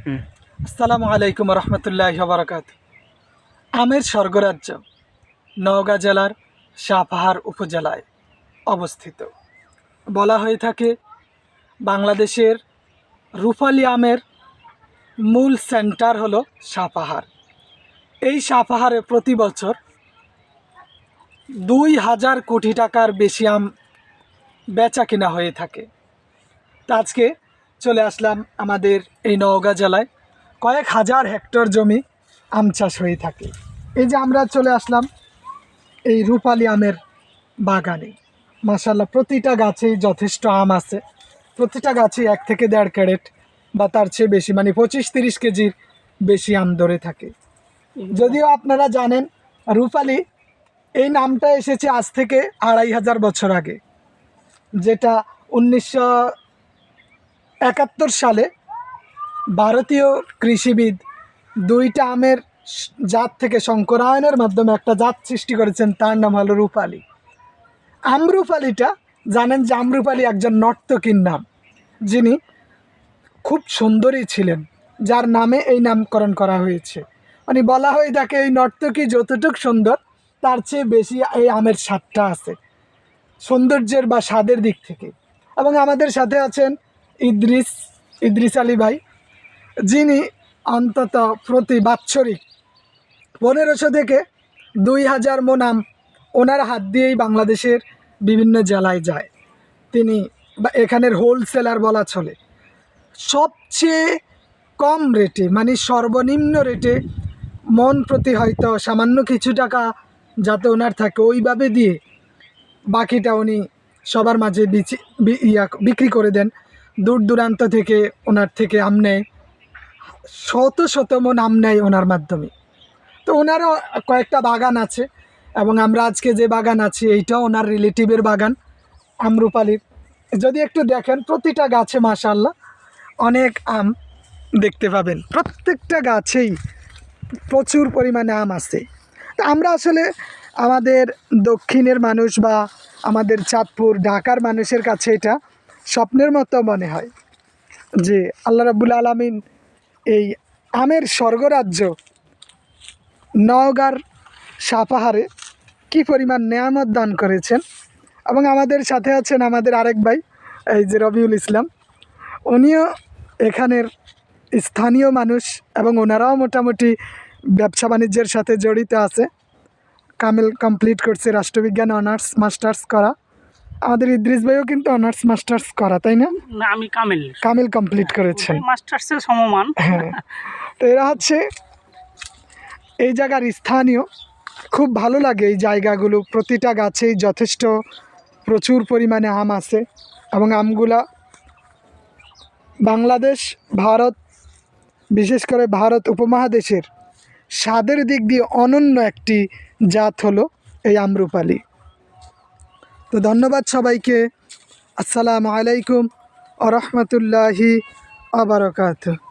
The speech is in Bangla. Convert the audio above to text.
আসসালামু আলাইকুম রহমতুল্লাহি ওয়া বারাকাতুহু। আমের স্বর্গরাজ্য নওগাঁ জেলার সাপাহার উপজেলায় অবস্থিত। বলা হয়ে থাকে বাংলাদেশের রূপালী আমের মূল সেন্টার হলো সাপাহার। এই সাপাহারে প্রতি বছর 2000 কোটি টাকার বেশি আম বেচা কিনা হয়ে থাকে। তা আজকে চলে আসলাম আমাদের এই নওগাঁ জেলায় কয়েক হাজার হেক্টর জমি আম চাষ হয়ে থাকে। এই যে আমরা চলে আসলাম এই রূপালী আমের বাগানে। মাশাআল্লাহ, প্রতিটা গাছেই যথেষ্ট আম আছে। প্রতিটা গাছে 1 থেকে 1.5 ক্যারেট বা তার চেয়ে বেশি, মানে 25-30 কেজির বেশি আম ধরে থাকে। যদিও আপনারা জানেন রূপালী এই নামটা এসেছে আজ থেকে 2500 বছর আগে, যেটা 1971 সালে ভারতীয় কৃষিবিদ 2টা আমের জাত থেকে সংকরায়নের মাধ্যমে একটা জাত সৃষ্টি করেছেন, তার নাম হলো রূপালী। আমরুপালিটা জানেন যে আমরুপালি একজন নর্তকীর নাম, যিনি খুব সুন্দরী ছিলেন, যার নামে এই নামকরণ করা হয়েছে। মানে বলা হয়ে থাকে এই নর্তকী যতটুকু সুন্দর তার চেয়ে বেশি এই আমের স্বাদটা আছে সৌন্দর্যের বা স্বাদের দিক থেকে। এবং আমাদের সাথে আছেন ইদ্রিস আলী ভাই, যিনি অন্তত প্রতি বাৎসরিক 1500 থেকে 2000 মণ আম ওনার হাত দিয়েই বাংলাদেশের বিভিন্ন জেলায় যায়। তিনি এখানের হোলসেলার বলা চলে। সবচেয়ে কম রেটে, মানে সর্বনিম্ন রেটে মন প্রতি হয়তো সামান্য কিছু টাকা যাতে ওনার থাকে ওইভাবে দিয়ে বাকিটা উনি সবার মাঝে বিক্রি করে দেন। দূর দূরান্ত থেকে ওনার থেকে আম নেয়, শত শত মণ আম নেয় ওনার মাধ্যমে। তো ওনারও কয়েকটা বাগান আছে, এবং আমরা আজকে যে বাগান আছি এইটাও ওনার রিলেটিভের বাগান আমরুপালির। যদি একটু দেখেন প্রতিটা গাছে মাশাআল্লাহ অনেক আম দেখতে পাবেন, প্রত্যেকটা গাছেই প্রচুর পরিমাণে আম আছে। তা আমরা আসলে আমাদের দক্ষিণের মানুষ বা আমাদের চাঁদপুর ঢাকার মানুষের কাছে এটা স্বপ্নের মতো মনে হয় যে আল্লাহ রাব্বুল আলামিন এই আমের স্বর্গরাজ্য নওগাঁর সাপাহারে কি পরিমাণ নেয়ামত দান করেছেন। এবং আমাদের সাথে আছেন আমাদের আরেক ভাই, এই যে রবিউল ইসলাম, উনিও এখানের স্থানীয় মানুষ এবং ওনারাও মোটামুটি ব্যবসা বাণিজ্যের সাথে জড়িত আছে। কামিল কমপ্লিট করছে, রাষ্ট্রবিজ্ঞানে অনার্স মাস্টার্স করা। আমাদের ইদ্রিস ভাইও কিন্তু অনার্স মাস্টার্স করা, তাই না? আমি কামিল কমপ্লিট করেছেন, মাস্টার্সের সমমান। হ্যাঁ। তো এরা হচ্ছে এই জায়গার স্থানীয়। খুব ভালো লাগে এই জায়গাগুলো, প্রতিটা গাছেই যথেষ্ট প্রচুর পরিমাণে আম আছে, এবং আমগুলা বাংলাদেশ, ভারত, বিশেষ করে ভারত উপমহাদেশের স্বাদের দিক দিয়ে অনন্য একটি জাত হলো এই আমরুপালি। তো ধন্যবাদ সবাইকে। আসসালামু আলাইকুম ওয়া রাহমাতুল্লাহি ওয়া বারাকাতুহু।